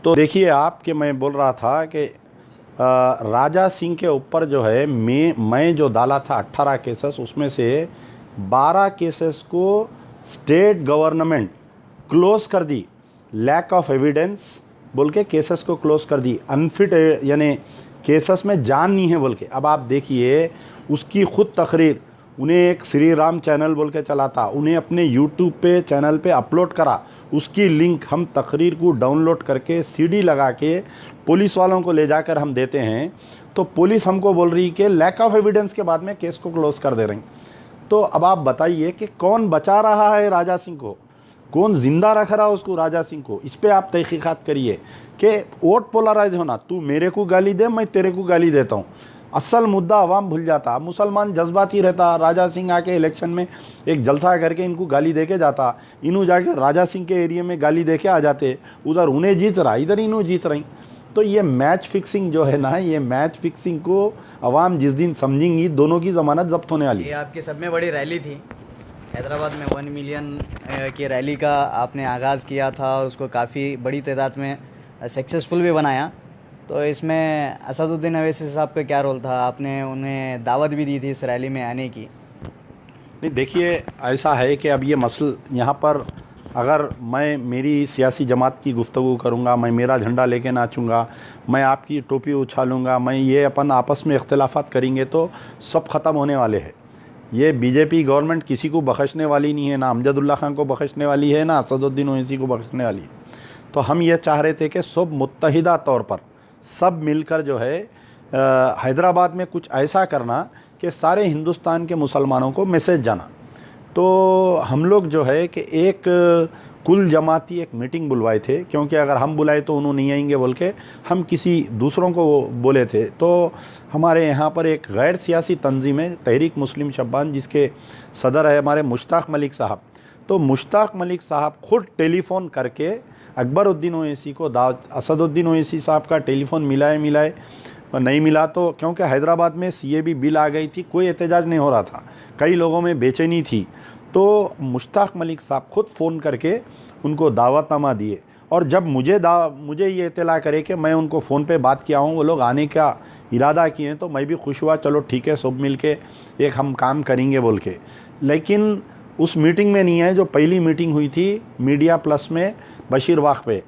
तो देखिए आप कि मैं बोल रहा था कि राजा सिंह के ऊपर जो है मैं जो डाला था 18 केसेस, उसमें से 12 केसेस को स्टेट गवर्नमेंट क्लोज कर दी, लैक ऑफ एविडेंस बोल के केसेस को क्लोज कर दी, अनफिट यानी केसेस में जान नहीं है बोल के। अब आप देखिए उसकी खुद तकरीर, उन्हें एक श्री राम चैनल बोल के चला था, उन्हें अपने यूट्यूब पे चैनल पे अपलोड करा, उसकी लिंक हम तकरीर को डाउनलोड करके सीडी लगा के पुलिस वालों को ले जाकर हम देते हैं, तो पुलिस हमको बोल रही कि लैक ऑफ एविडेंस के बाद में केस को क्लोज कर दे रही। तो अब आप बताइए कि कौन बचा रहा है राजा सिंह को, कौन जिंदा रख रहा है उसको राजा सिंह को। इस पर आप तहकीकात करिए कि वोट पोलराइज होना, तू मेरे को गाली दे मैं तेरे को गाली देता हूँ, असल मुद्दा अवाम भूल जाता। मुसलमान जज्बाती रहता, राजा सिंह आके इलेक्शन में एक जलसा करके इनको गाली दे के जाता, इन्हों जाके राजा सिंह के एरिया में गाली दे के आ जाते, उधर उन्हें जीत रहा, इधर इन्हों जीत रही। तो ये मैच फिक्सिंग जो है ना, ये मैच फिक्सिंग को अवाम जिस दिन समझेंगी, दोनों की ज़मानत जब्त होने वाली है। ये आपकी सब में बड़ी रैली थी हैदराबाद में, 1 मिलियन की रैली का आपने आगाज़ किया था और उसको काफ़ी बड़ी तादाद में सक्सेसफुल भी बनाया। तो इसमें असदुद्दीन अवैसी साहब का क्या रोल था? आपने उन्हें दावत भी दी थी इस रैली में आने की। नहीं देखिए, ऐसा है कि अब ये मसल यहाँ पर अगर मैं मेरी सियासी जमात की गुफ्तगू करूँगा, मैं मेरा झंडा लेके नाचूँगा, मैं आपकी टोपी उछालूँगा, मैं ये अपन आपस में इख्तलाफात करेंगे तो सब ख़त्म होने वाले हैं। ये बीजेपी गवर्नमेंट किसी को बख्शने वाली नहीं है, ना अमजदुल्ला खान को बख्शने वाली है, ना असदुद्दीन ओवैसी को बख्शने वाली है। तो हम ये चाह रहे थे कि सब मुत्तहिदा तौर पर सब मिलकर जो है हैदराबाद में कुछ ऐसा करना कि सारे हिंदुस्तान के मुसलमानों को मैसेज जाना। तो हम लोग जो है कि एक कुल जमाती एक मीटिंग बुलवाए थे, क्योंकि अगर हम बुलाए तो उन्होंने नहीं आएंगे बोल के हम किसी दूसरों को बोले थे। तो हमारे यहाँ पर एक गैर सियासी तंजीम है तहरीक मुस्लिम शब्बान, जिसके सदर है हमारे मुश्ताक मलिक साहब। तो मुश्ताक मलिक साहब खुद टेलीफ़ोन करके अकबरुद्दीन ओवैसी को दावत, असदुद्दीन ओवैसी साहब का टेलीफ़ोन मिलाए नहीं मिला, तो क्योंकि हैदराबाद में CAB बिल आ गई थी, कोई एहतजाज नहीं हो रहा था, कई लोगों में बेचैनी थी। तो मुश्ताक मलिक साहब खुद फ़ोन करके उनको दावतनामा दिए, और जब मुझे ये इत्तला करे कि मैं उनको फ़ोन पे बात किया हूँ, वो लोग आने का इरादा किए हैं, तो मैं भी खुश हुआ, चलो ठीक है सब मिल के एक हम काम करेंगे बोल के। लेकिन उस मीटिंग में नहीं है जो पहली मीटिंग हुई थी मीडिया प्लस में बशीर बाग पे,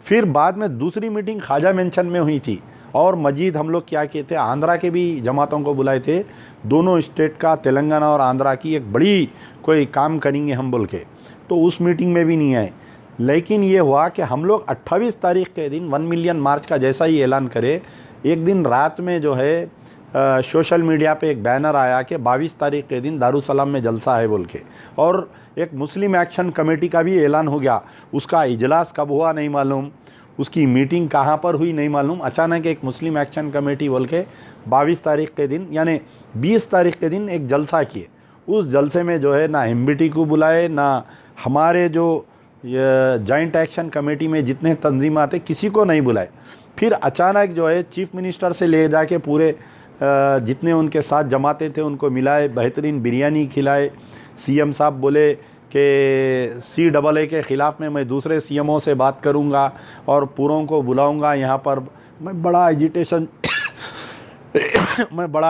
फिर बाद में दूसरी मीटिंग ख्वाजा मेंशन में हुई थी, और मजीद हम लोग क्या किए थे, आंध्रा के भी जमातों को बुलाए थे, दोनों स्टेट का, तेलंगाना और आंध्रा की एक बड़ी कोई काम करेंगे हम बोल के, तो उस मीटिंग में भी नहीं आए। लेकिन ये हुआ कि हम लोग 28 तारीख के दिन 1 मिलियन मार्च का जैसा ही ऐलान करे, एक दिन रात में जो है सोशल मीडिया पे एक बैनर आया कि 22 तारीख के दिन दारुसलाम में जलसा है बोल के, और एक मुस्लिम एक्शन कमेटी का भी ऐलान हो गया। उसका इजलास कब हुआ नहीं मालूम, उसकी मीटिंग कहाँ पर हुई नहीं मालूम, अचानक एक मुस्लिम एक्शन कमेटी बोल के 22 तारीख के दिन यानी 20 तारीख के दिन एक जलसा किए। उस जलसे में जो है ना MBT को बुलाए, ना हमारे जो जॉइंट एक्शन कमेटी में जितने तंजीमात थे किसी को नहीं बुलाए। फिर अचानक जो है चीफ मिनिस्टर से ले जाके पूरे जितने उनके साथ जमाते थे उनको मिलाए, बेहतरीन बिरयानी खिलाए। CM साहब बोले कि CAA के ख़िलाफ़ में मैं दूसरे CMO से बात करूंगा और पूरों को बुलाऊंगा यहाँ पर, मैं बड़ा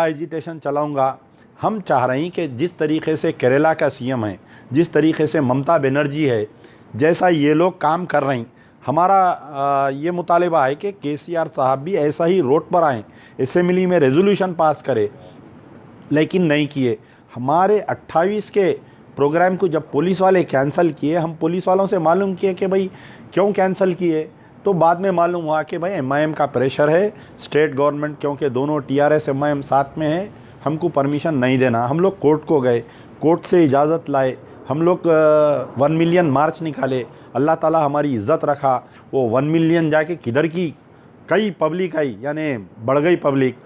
एजिटेशन चलाऊंगा। हम चाह रहे हैं कि जिस तरीके से केरला का CM है, जिस तरीके से ममता बनर्जी है, जैसा ये लोग काम कर रहे हैं, हमारा ये मुतालिबा है कि KCR साहब भी ऐसा ही रोड पर आएँ, असेंबली में रेजोल्यूशन पास करे, लेकिन नहीं किए। हमारे 28 के प्रोग्राम को जब पुलिस वाले कैंसिल किए, हम पुलिस वालों से मालूम किए कि भाई क्यों कैंसिल किए, तो बाद में मालूम हुआ कि भाई एमआईएम का प्रेशर है, स्टेट गवर्नमेंट, क्योंकि दोनों टीआरएस एमआईएम साथ में है, हमको परमिशन नहीं देना। हम लोग कोर्ट को गए, कोर्ट से इजाज़त लाए, हम लोग 1 मिलियन मार्च निकाले, अल्लाह ताला हमारी इज़्ज़त रखा। वो 1 मिलियन जाके किधर की कई पब्लिक आई, यानी बढ़ गई पब्लिक।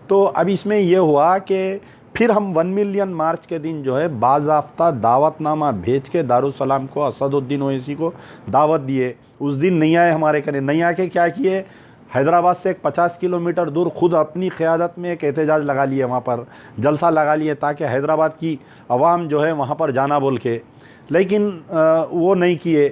तो अब इसमें ये हुआ कि फिर हम 1 मिलियन मार्च के दिन जो है बाज़ाब्ता दावतनामा भेज के दारुसलाम को, असदुद्दीन ओवैसी को दावत दिए। उस दिन नहीं आए हमारे कने, नहीं आके क्या किए, हैदराबाद से एक 50 किलोमीटर दूर खुद अपनी क़यादत में एक एहतजाज लगा लिए, वहाँ पर जलसा लगा लिए, ताकि हैदराबाद की आवाम जो है वहाँ पर जाना बोल के। लेकिन वो नहीं किए,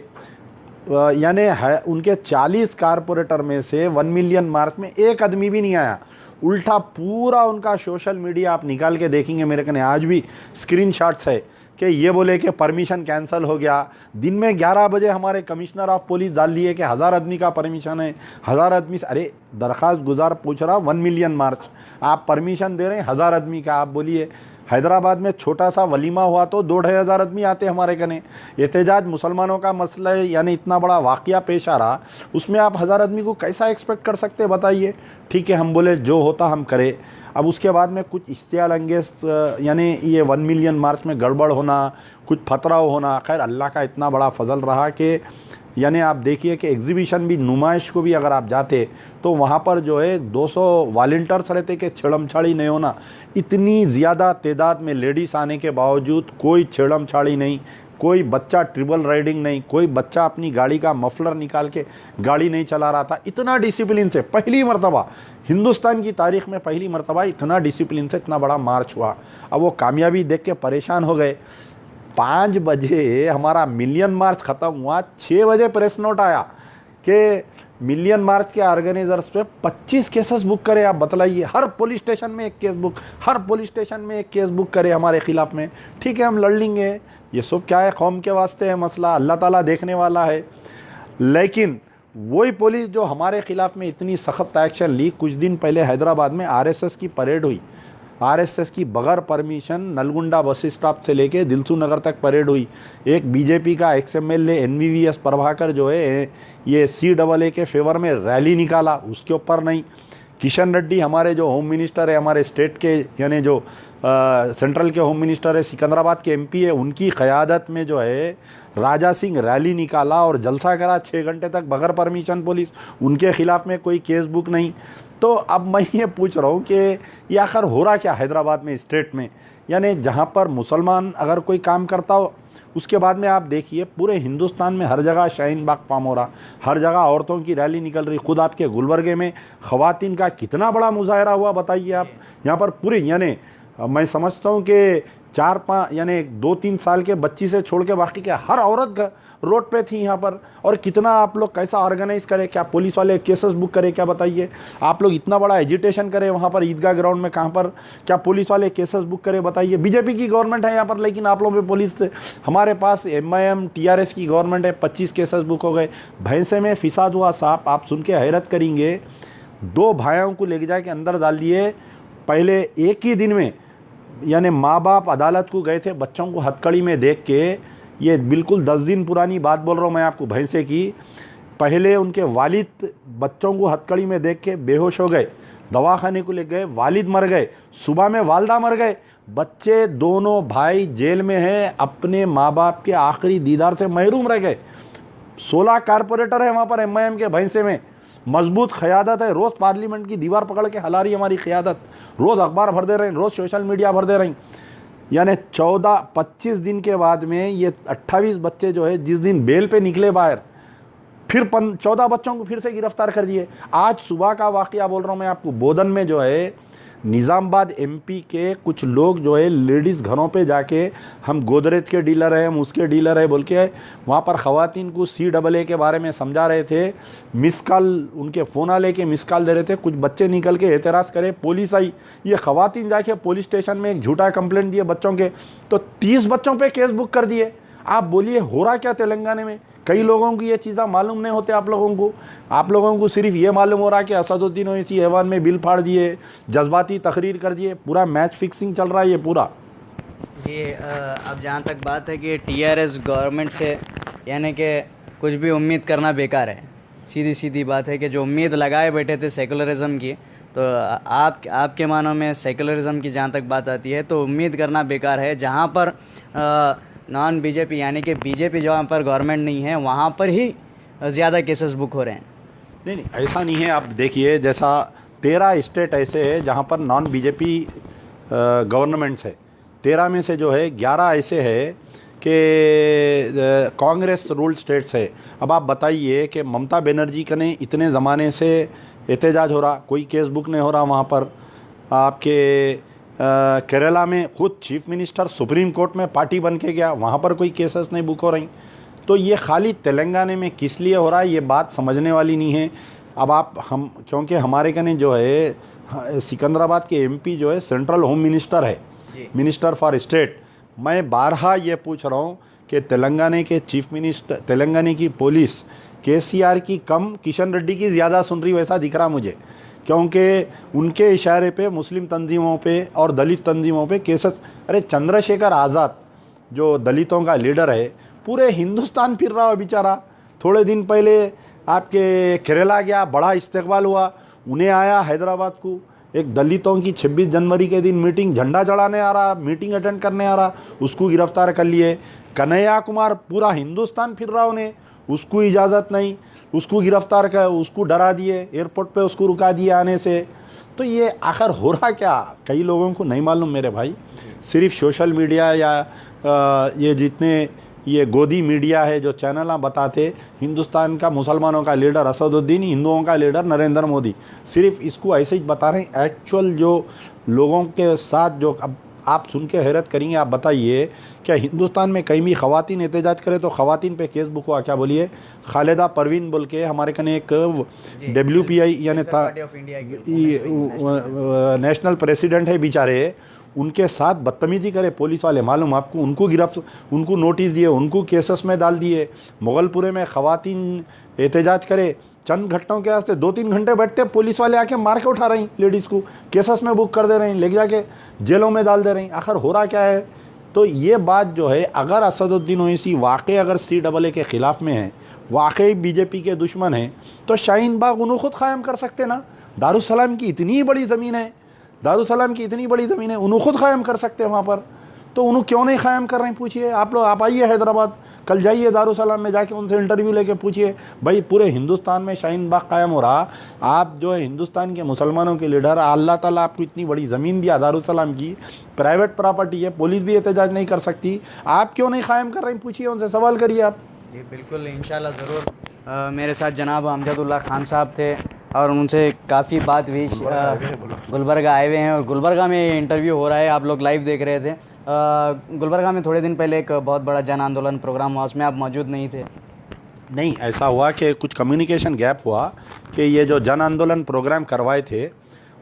यानी उनके 40 कारपोरेटर में से 1 मिलियन मार्च में एक आदमी भी नहीं आया। उल्टा पूरा उनका सोशल मीडिया आप निकाल के देखेंगे, मेरे कने आज भी स्क्रीनशॉट्स है कि ये बोले कि परमिशन कैंसिल हो गया। दिन में 11 बजे हमारे कमिश्नर ऑफ पुलिस डाल दिए कि 1000 आदमी का परमिशन है, 1000 आदमी। अरे दरख्वास्त गुजार पूछ रहा 1 मिलियन मार्च, आप परमिशन दे रहे हैं 1000 आदमी का। आप बोलिए हैदराबाद में छोटा सा वलीमा हुआ तो 2-2,500 आदमी आते हमारे कने। एहतजाज मुसलमानों का मसला है, यानी इतना बड़ा वाक़या पेश आ रहा, उसमें आप 1000 आदमी को कैसा एक्सपेक्ट कर सकते हैं, बताइए। ठीक है, हम बोले जो होता हम करें। अब उसके बाद में कुछ इश्तियाल अंगेज, यानी ये 1 मिलियन मार्च में गड़बड़ होना, कुछ फतराव होना, खैर अल्लाह का इतना बड़ा फजल रहा कि यानी आप देखिए कि एग्जीबिशन भी, नुमाइश को भी अगर आप जाते तो वहाँ पर जो है 200 वॉलंटियर्स रहते कि छेड़म-छाड़ी नहीं होना। इतनी ज़्यादा तादाद में लेडीज़ आने के बावजूद कोई छेड़म-छाड़ी नहीं, कोई बच्चा ट्रिबल राइडिंग नहीं, कोई बच्चा अपनी गाड़ी का मफलर निकाल के गाड़ी नहीं चला रहा था। इतना डिसिप्लिन से पहली मरतबा हिंदुस्तान की तारीख़ में पहली मरतबा इतना डिसिप्लिन से इतना बड़ा मार्च हुआ। अब वो कामयाबी देख के परेशान हो गए। 5 बजे हमारा मिलियन मार्च ख़त्म हुआ, 6 बजे प्रेस नोट आया कि मिलियन मार्च के ऑर्गेनाइजर्स पे 25 केसेस बुक करे। आप बतलाइए, हर पुलिस स्टेशन में एक केस बुक, हर पुलिस स्टेशन में एक केस बुक करे हमारे ख़िलाफ़ में। ठीक है, हम लड़ लेंगे, ये सब क्या है, कौम के वास्ते है मसला, अल्लाह ताला देखने वाला है। लेकिन वही पुलिस जो हमारे ख़िलाफ़ में इतनी सख्त एक्शन ली, कुछ दिन पहले हैदराबाद में आरएसएस की परेड हुई, आरएसएस की बगैर परमिशन नलगुंडा बस स्टॉप से लेके दिलसू नगर तक परेड हुई। एक बीजेपी का एक्सएमएलए एनवीवीएस प्रभाकर जो है ये CAA के फेवर में रैली निकाला, उसके ऊपर नहीं। किशन रेड्डी हमारे जो होम मिनिस्टर है, हमारे स्टेट के, यानी जो सेंट्रल के होम मिनिस्टर है, सिकंदराबाद के MP है, उनकी क़यादत में जो है राजा सिंह रैली निकाला और जलसा करा 6 घंटे तक बगैर परमिशन पुलिस। उनके ख़िलाफ़ में कोई केस बुक नहीं। तो अब मैं ये पूछ रहा हूँ कि ये आखिर हो रहा क्या हैदराबाद में, स्टेट में, यानी जहाँ पर मुसलमान अगर कोई काम करता हो, उसके बाद में आप देखिए पूरे हिंदुस्तान में हर जगह शाहीन बाग पाम हो रहा, हर जगह औरतों की रैली निकल रही। खुद आपके गुलबर्गे में ख़वातीन का कितना बड़ा मुजाहरा हुआ, बताइए आप। यहाँ पर पूरे, यानी मैं समझता हूँ कि 4-5 यानी 2-3 साल के बच्ची से छोड़ के बाकी के हर औरत रोड पे थी यहाँ पर। और कितना आप लोग कैसा ऑर्गेनाइज करें, क्या पुलिस वाले केसेस बुक करें, क्या बताइए। आप लोग इतना बड़ा एजिटेशन करें वहाँ पर ईदगाह ग्राउंड में, कहाँ पर क्या पुलिस वाले केसेस बुक करें, बताइए। बीजेपी की गवर्नमेंट है यहाँ पर, लेकिन आप लोगों पे पुलिस, हमारे पास MIM TRS की गवर्नमेंट है, 25 केसेस बुक हो गए। भैंसे में फिसाद हुआ साहब, आप सुन के हैरत करेंगे। 2 भाइयों को लेके जाके अंदर डाल दिए पहले एक ही दिन में, यानी माँ बाप अदालत को गए थे बच्चों को हथकड़ी में देख के। ये बिल्कुल 10 दिन पुरानी बात बोल रहा हूँ मैं आपको, भैंसे की। पहले उनके वालिद बच्चों को हथकड़ी में देख के बेहोश हो गए, दवाखाने को ले गए, वालिद मर गए, सुबह में वालदा मर गए। बच्चे दोनों भाई जेल में हैं, अपने माँ बाप के आखिरी दीदार से महरूम रह गए। 16 कारपोरेटर है वहाँ पर MIM के भैंसे में, मजबूत क़यादत है। रोज़ पार्लियामेंट की दीवार पकड़ के हला रही हमारी क़यादत, रोज़ अखबार भर दे रहे हैं, रोज़ सोशल मीडिया भर दे रही। यानी 14-25 दिन के बाद में ये 28 बच्चे जो है जिस दिन बेल पे निकले बाहर, फिर 14 बच्चों को फिर से गिरफ्तार कर दिए। आज सुबह का वाक़या बोल रहा हूँ मैं आपको, बोधन में जो है निज़ामाबाद MP के कुछ लोग जो है लेडीज़ घरों पे जाके, हम गोदरेज के डीलर हैं, हम उसके डीलर हैं बोल के वहाँ पर ख़वातीन को CAA के बारे में समझा रहे थे। मिस कॉल, उनके फ़ोन आ लेके मिस कॉल दे रहे थे। कुछ बच्चे निकल के एतराज़ करे, पुलिस आई। ये ख़वातीन जाके पुलिस स्टेशन में एक झूठा कंप्लेंट दिए बच्चों के, तो 30 बच्चों पर केस बुक कर दिए। आप बोलिए हो रहा क्या तेलंगाना में। कई लोगों को ये चीज़ें मालूम नहीं होते। आप लोगों को सिर्फ ये मालूम हो रहा है कि असदुद्दीन ओवैसी ऐवान में बिल फाड़ दिए, जज्बाती तकरीर कर दिए, पूरा मैच फिक्सिंग चल रहा है ये पूरा। ये अब जहाँ तक बात है कि टीआरएस गवर्नमेंट से यानी कि कुछ भी उम्मीद करना बेकार है। सीधी सीधी बात है कि जो उम्मीद लगाए बैठे थे सेकुलरिज्म की, तो आपके मानों में सेकुलरिज्म की जहाँ तक बात आती है तो उम्मीद करना बेकार है। जहाँ पर नॉन बीजेपी यानी कि बीजेपी जहाँ पर गवर्नमेंट नहीं है वहाँ पर ही ज़्यादा केसेस बुक हो रहे हैं। नहीं नहीं, ऐसा नहीं है। आप देखिए, जैसा 13 स्टेट ऐसे हैं जहाँ पर नॉन बीजेपी गवर्नमेंट्स है। 13 में से जो है 11 ऐसे है कि कांग्रेस रूल्ड स्टेट्स है। अब आप बताइए कि ममता बनर्जी का ने इतने ज़माने से एहतजाज हो रहा, कोई केस बुक नहीं हो रहा वहाँ पर। आपके केरला में खुद चीफ मिनिस्टर सुप्रीम कोर्ट में पार्टी बन के गया, वहाँ पर कोई केसेस नहीं बुक हो रही। तो ये खाली तेलंगाना में किस लिए हो रहा है, ये बात समझने वाली नहीं है। अब हम क्योंकि हमारे कने जो है सिकंदराबाद के एमपी जो है सेंट्रल होम मिनिस्टर है, मिनिस्टर फॉर स्टेट। मैं बारहा ये पूछ रहा हूँ कि तेलंगाना के चीफ मिनिस्टर, तेलंगाना की पुलिस केसीआर की कम किशन रेड्डी की ज़्यादा सुन रही, वैसा दिख रहा मुझे, क्योंकि उनके इशारे पे मुस्लिम तंजीमों पे और दलित तंजीमों पे केसेस। अरे चंद्रशेखर आज़ाद जो दलितों का लीडर है, पूरे हिंदुस्तान फिर रहा है बेचारा। थोड़े दिन पहले आपके केरला गया, बड़ा इस्तकबाल हुआ, उन्हें आया हैदराबाद को, एक दलितों की 26 जनवरी के दिन मीटिंग, झंडा चढ़ाने आ रहा, मीटिंग अटेंड करने आ रहा, उसको गिरफ्तार कर लिए। कन्हैया कुमार पूरा हिंदुस्तान फिर रहा, उन्हें उसको इजाज़त नहीं, उसको गिरफ्तार कर, उसको डरा दिए, एयरपोर्ट पे उसको रुका दिए आने से। तो ये आखिर हो रहा क्या, कई लोगों को नहीं मालूम मेरे भाई। सिर्फ सोशल मीडिया या ये जितने ये गोदी मीडिया है जो चैनल बताते, हिंदुस्तान का मुसलमानों का लीडर असदुद्दीन, हिंदुओं का लीडर नरेंद्र मोदी, सिर्फ इसको ऐसे ही बता रहे हैं। एक्चुअल जो लोगों के साथ जो, अब आप सुन के हैरत करेंगे। आप बताइए, क्या हिंदुस्तान में कहीं भी ख़वातीन एहतजाज करे तो ख़वातीन पे केस बुक हुआ? क्या बोलिए, खालिदा परवीन बोल के हमारे कने एक WPI यानी नेशनल प्रेसिडेंट है बेचारे, उनके साथ बदतमीजी करे पुलिस वाले, मालूम आपको, उनको नोटिस दिए, उनको केसेस में डाल दिए। मुगलपुरे में ख़वातीन एहतजाज करे, चंद घटनाओं के वास्ते 2-3 घंटे बैठते, पुलिस वाले आके मार के उठा रही लेडीज़ को, केसेस में बुक कर दे रही, लेके जाके जेलों में डाल दे रही। आखिर हो रहा क्या है? तो ये बात जो है, अगर असदुद्दीन ओवैसी वाकई अगर CAA के ख़िलाफ़ में है, वाकई बीजेपी के दुश्मन हैं, तो शाहीन बाग उन्होंने खुद क़ायम कर सकते ना। दारुसलाम की इतनी बड़ी ज़मीन है, दारुसलाम की इतनी बड़ी ज़मीन है, उन्होंने खुद क़ायम कर सकते हैं वहाँ पर। तो उन्होंने क्यों नहीं क़ायम कर रहे हैं? पूछिए आप लोग, आप आइए हैदराबाद, कल जाइए दारुसलाम में, जाके उनसे इंटरव्यू लेके पूछिए, भाई पूरे हिंदुस्तान में शाहीन बाग कायम हो रहा, आप जो है हिंदुस्तान के मुसलमानों के लीडर, अल्लाह ताला आपको इतनी बड़ी ज़मीन दिया दारुसलाम की, प्राइवेट प्रॉपर्टी है, पुलिस भी एहतजाज नहीं कर सकती, आप क्यों नहीं कायम कर रहे हैं? पूछिए उनसे, सवाल करिए आप। जी बिल्कुल, इंशाल्लाह ज़रूर। मेरे साथ जनाब अमजदुल्ला खान साहब थे और उनसे काफ़ी बात हुई। गुलबर्गा आए हुए हैं और गुलबर्गा में इंटरव्यू हो रहा है, आप लोग लाइव देख रहे थे। गुलबर्गा में थोड़े दिन पहले एक बहुत बड़ा जन आंदोलन प्रोग्राम हुआ, उसमें आप मौजूद नहीं थे? नहीं, ऐसा हुआ कि कुछ कम्युनिकेशन गैप हुआ कि ये जो जन आंदोलन प्रोग्राम करवाए थे,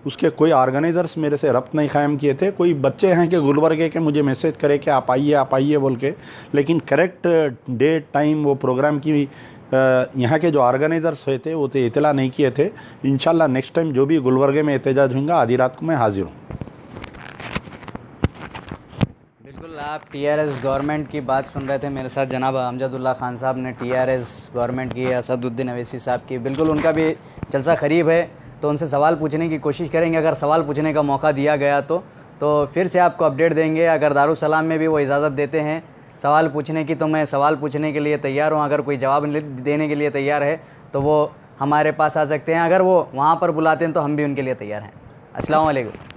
उसके कोई ऑर्गेनाइज़र्स मेरे से रब्त नहीं कायम किए थे। कोई बच्चे हैं कि गुलबर्गे के मुझे मैसेज करे कि आप आइए बोल के, लेकिन करेक्ट डेट टाइम वो प्रोग्राम की यहाँ के जो ऑर्गेनाइज़र्स हुए थे वो तो इतला नहीं किए थे। इंशाल्लाह नेक्स्ट टाइम जो भी गुलबर्गे में एहतजाज होगा, आधी रात को मैं हाजिर हूँ। बिल्कुल, आप TRS गवर्नमेंट की बात सुन रहे थे। मेरे साथ जनाब अमजदुल्ला खान साहब ने TRS गवर्नमेंट की, असदुद्दीन अवैसी साहब की, बिल्कुल उनका भी जलसा करीब है, तो उनसे सवाल पूछने की कोशिश करेंगे। अगर सवाल पूछने का मौका दिया गया तो फिर से आपको अपडेट देंगे। अगर दारुसलाम में भी वो इजाज़त देते हैं सवाल पूछने की, तो मैं सवाल पूछने के लिए तैयार हूँ। अगर कोई जवाब देने के लिए तैयार है तो वो हमारे पास आ सकते हैं। अगर वो वहाँ पर बुलाते हैं तो हम भी उनके लिए तैयार हैं। अस्सलाम वालेकुम।